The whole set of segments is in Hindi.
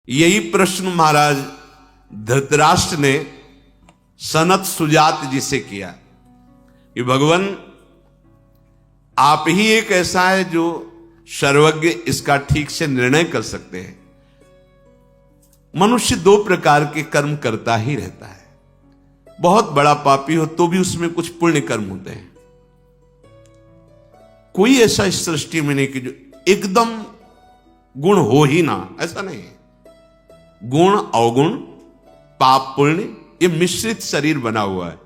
यही प्रश्न महाराज धृतराष्ट्र ने सनत सुजात जी से किया कि भगवान आप ही एक ऐसा है जो सर्वज्ञ, इसका ठीक से निर्णय कर सकते हैं। मनुष्य दो प्रकार के कर्म करता ही रहता है। बहुत बड़ा पापी हो तो भी उसमें कुछ पुण्य कर्म होते हैं। कोई ऐसा इस सृष्टि में नहीं कि जो एकदम गुण हो ही ना, ऐसा नहीं है। गुण अवगुण, पाप पुण्य, ये मिश्रित शरीर बना हुआ है।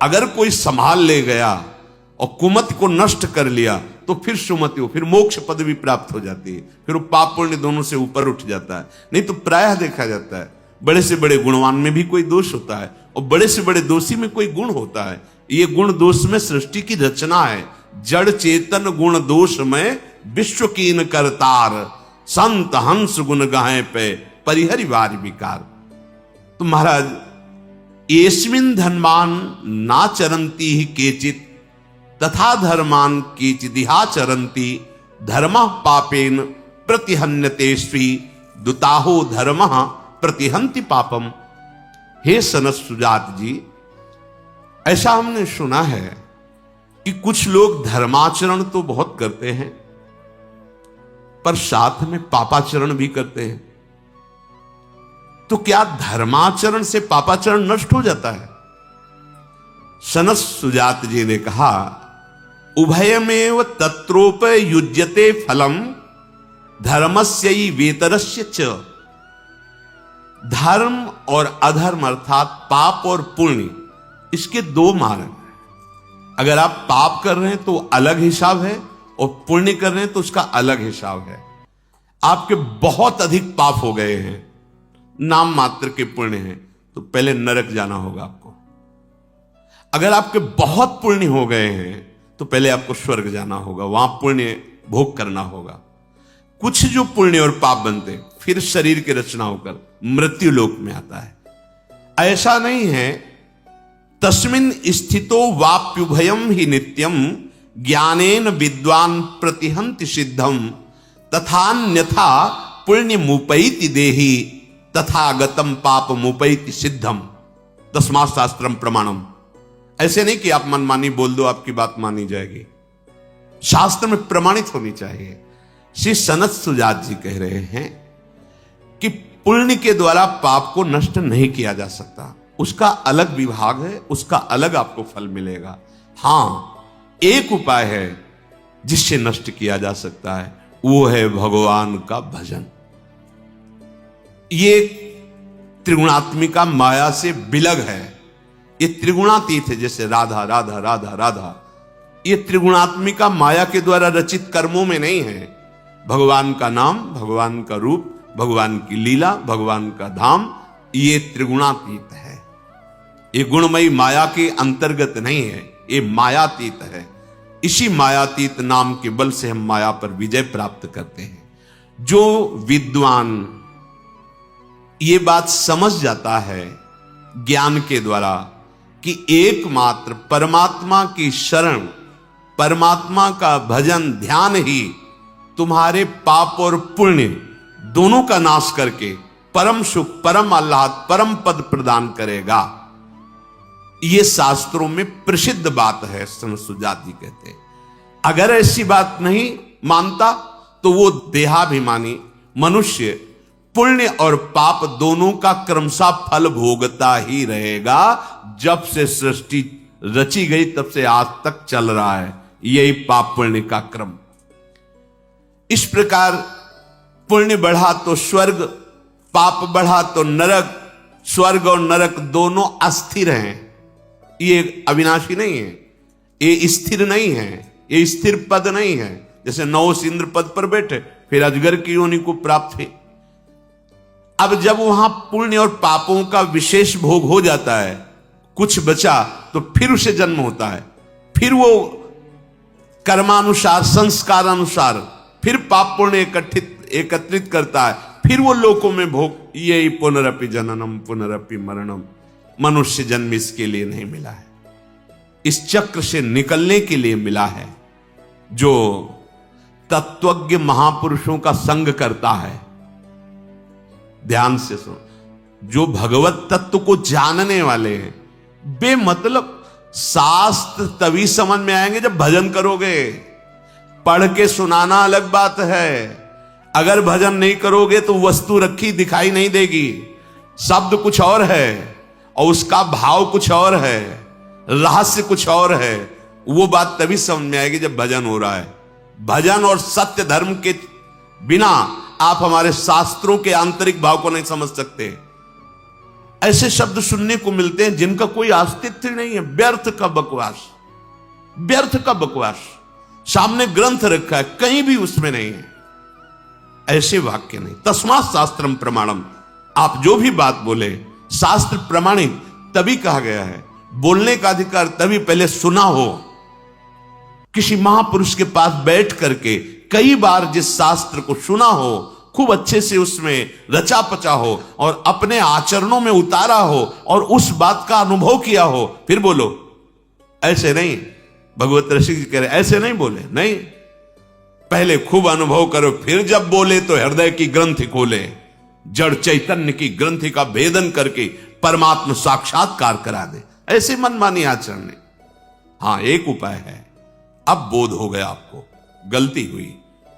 अगर कोई संभाल ले गया और कुमति को नष्ट कर लिया तो फिर सुमति हो, फिर मोक्ष पदवी प्राप्त हो जाती है, फिर वो पाप पुण्य दोनों से ऊपर उठ जाता है। नहीं तो प्रायः देखा जाता है बड़े से बड़े गुणवान में भी कोई दोष होता है और बड़े से बड़े दोषी में कोई गुण होता है। ये गुण दोष में सृष्टि की रचना है। जड़ चेतन गुण दोष में विश्व कीन करतार, संत हंस गुण गाहे पे परिहरि वार विकार। तो महाराज एस्मिन् धनवान ना चरंती ही केचित तथा धर्मान केचिदिहा चरंती धर्मः पापेन प्रतिहन्यते स्वी दुताहो धर्मः प्रतिहन्ति पापम। हे सनत सुजात जी, ऐसा हमने सुना है कि कुछ लोग धर्माचरण तो बहुत करते हैं पर साथ में पापाचरण भी करते हैं। तो क्या धर्माचरण से पापाचरण नष्ट हो जाता है? सनत सुजात जी ने कहा, उभयमेव तत्रोपयुज्यते फलम धर्मस्यै वेतरस्य च। धर्म और अधर्म अर्थात पाप और पुण्य, इसके दो मार्ग हैं। अगर आप पाप कर रहे हैं तो अलग हिसाब है और पुण्य कर रहे हैं तो उसका अलग हिसाब है। आपके बहुत अधिक पाप हो गए हैं, नाम मात्र के पुण्य हैं, तो पहले नरक जाना होगा आपको। अगर आपके बहुत पुण्य हो गए हैं तो पहले आपको स्वर्ग जाना होगा, वहां पुण्य भोग करना होगा। कुछ जो पुण्य और पाप बनते फिर शरीर की रचना होकर मृत्यु लोक में आता है। ऐसा नहीं है। तस्मिन् स्थितो वाप्युभयम ही नित्यम ज्ञानेन विद्वान प्रतिहन्ति सिद्धम तथान्यथा पुण्य मुपैति देहि तथा गतम पाप मुपैति सिद्धम। तस्मात् शास्त्रम प्रमाणम। ऐसे नहीं कि आप मनमानी बोल दो आपकी बात मानी जाएगी, शास्त्र में प्रमाणित होनी चाहिए। श्री सनत सुजात जी कह रहे हैं कि पुण्य के द्वारा पाप को नष्ट नहीं किया जा सकता, उसका अलग विभाग है, उसका अलग आपको फल मिलेगा। हां, एक उपाय है जिससे नष्ट किया जा सकता है, वो है भगवान का भजन। ये त्रिगुणात्मिका माया से विलग है। ये त्रिगुणातीत है, जैसे राधा राधा राधा राधा। ये त्रिगुणात्मिका माया के द्वारा रचित कर्मों में नहीं है। भगवान का नाम, भगवान का रूप, भगवान की लीला, भगवान का धाम, ये त्रिगुणातीत है। ये गुणमयी माया के अंतर्गत नहीं है, ये मायातीत है। इसी मायातीत नाम के बल से हम माया पर विजय प्राप्त करते हैं। जो विद्वान ये बात समझ जाता है ज्ञान के द्वारा कि एकमात्र परमात्मा की शरण, परमात्मा का भजन ध्यान ही तुम्हारे पाप और पुण्य दोनों का नाश करके परम सुख, परम आह्लाद, परम पद प्रदान करेगा। यह शास्त्रों में प्रसिद्ध बात है। सनत सुजात जी कहते हैं अगर ऐसी बात नहीं मानता तो वो देहाभिमानी मनुष्य पुण्य और पाप दोनों का क्रमशः फल भोगता ही रहेगा। जब से सृष्टि रची गई तब से आज तक चल रहा है यही पाप पुण्य का क्रम। इस प्रकार पुण्य बढ़ा तो स्वर्ग, पाप बढ़ा तो नरक। स्वर्ग और नरक दोनों अस्थिर हैं, ये अविनाशी नहीं है, ये स्थिर नहीं है, ये स्थिर पद नहीं है। जैसे नौस इंद्र पद पर बैठे फिर अजगर की योनि को प्राप्त है। अब जब वहां पुण्य और पापों का विशेष भोग हो जाता है, कुछ बचा तो फिर उसे जन्म होता है, फिर वो कर्मानुसार, संस्कार अनुसार फिर पाप पुण्य एकत्रित करता है, फिर वो लोकों में भोग। यही पुनरपि जननम पुनरपि मरणम। मनुष्य जन्म इसके लिए नहीं मिला है, इस चक्र से निकलने के लिए मिला है। जो तत्वज्ञ महापुरुषों का संग करता है, ध्यान से सुनो, जो भगवत तत्व को जानने वाले हैं, बेमतलब शास्त्र तभी समझ में आएंगे जब भजन करोगे। पढ़ के सुनाना अलग बात है, अगर भजन नहीं करोगे तो वस्तु रखी दिखाई नहीं देगी, शब्द कुछ और है और उसका भाव कुछ और है, रहस्य कुछ और है। वो बात तभी समझ में आएगी जब भजन हो रहा है। भजन और सत्य धर्म के बिना आप हमारे शास्त्रों के आंतरिक भाव को नहीं समझ सकते। ऐसे शब्द सुनने को मिलते हैं जिनका कोई अस्तित्व नहीं है, व्यर्थ का बकवास, व्यर्थ का बकवास। सामने ग्रंथ रखा है, कहीं भी उसमें नहीं है, ऐसे वाक्य नहीं। तस्मात् शास्त्रम प्रमाणम, आप जो भी बात बोले शास्त्र प्रमाणित तभी कहा गया है। बोलने का अधिकार तभी पहले सुना हो, किसी महापुरुष के पास बैठ करके कई बार जिस शास्त्र को सुना हो, खूब अच्छे से उसमें रचा पचा हो और अपने आचरणों में उतारा हो और उस बात का अनुभव किया हो, फिर बोलो। ऐसे नहीं, भगवत ऋषि जी कह रहे ऐसे नहीं बोले, नहीं, पहले खूब अनुभव करो, फिर जब बोले तो हृदय की ग्रंथि खोले, जड़ चैतन्य की ग्रंथि का भेदन करके परमात्मा साक्षात्कार करा दे। ऐसे मनमानी आचरण नहीं। हां, एक उपाय है, अब बोध हो गया आपको, गलती हुई,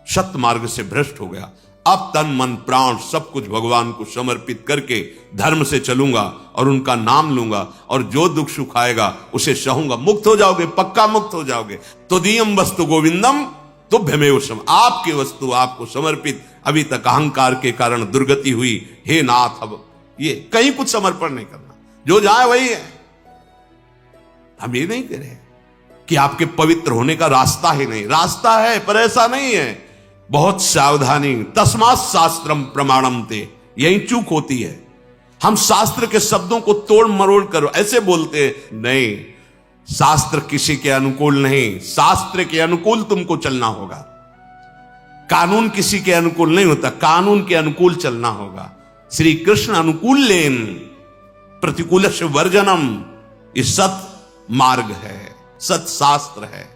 सत्य मार्ग से भ्रष्ट हो गया, अब तन मन प्राण सब कुछ भगवान को समर्पित करके धर्म से चलूंगा और उनका नाम लूंगा और जो दुख सुख आएगा उसे सहूंगा, मुक्त हो जाओगे, पक्का मुक्त हो जाओगे। तो दियम वस्तु गोविंदम तुभ्यमेव सम, आपकी वस्तु आपको समर्पित। अभी तक अहंकार के कारण दुर्गति हुई, हे नाथ अब ये कहीं कुछ समर्पण नहीं करना, जो जाए वही है। हम ये नहीं कह रहे कि आपके पवित्र होने का रास्ता ही नहीं, रास्ता है पर ऐसा नहीं है। बहुत सावधानी, तस्मात् शास्त्रम प्रमाणम ते, यही चूक होती है। हम शास्त्र के शब्दों को तोड़ मरोड़ कर ऐसे बोलते नहीं, शास्त्र किसी के अनुकूल नहीं, शास्त्र के अनुकूल तुमको चलना होगा। कानून किसी के अनुकूल नहीं होता, कानून के अनुकूल चलना होगा। श्री कृष्ण अनुकूल लेन प्रतिकूल से वर्जनम, ये सत मार्ग है, सत शास्त्र है।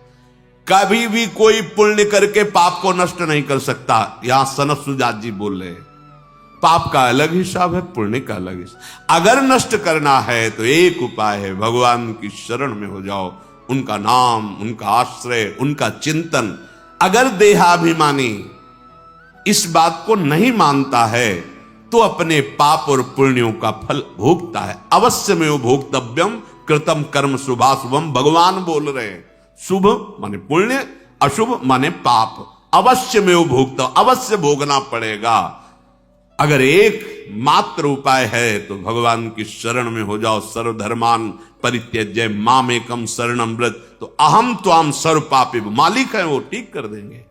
कभी भी कोई पुण्य करके पाप को नष्ट नहीं कर सकता। यहां सनत सुजात जी बोल रहे, पाप का अलग हिसाब है, पुण्य का अलग हिसाब। अगर नष्ट करना है तो एक उपाय है, भगवान की शरण में हो जाओ, उनका नाम, उनका आश्रय, उनका चिंतन। अगर देहाभिमानी इस बात को नहीं मानता है तो अपने पाप और पुण्यों का फल भोगता है। अवश्य में वो भोक्तव्यम कृतम कर्म शुभाशुभम, भगवान बोल रहे हैं। शुभ माने पुण्य, अशुभ माने पाप, अवश्य में वो भोगता, अवश्य भोगना पड़ेगा। अगर एक मात्र उपाय है तो भगवान की शरण में हो जाओ। सर्वधर्मान परित्यज्य मामेकम शरणम व्रज, तो अहम त्वाम सर्व पापी, मालिक है वो, ठीक कर देंगे।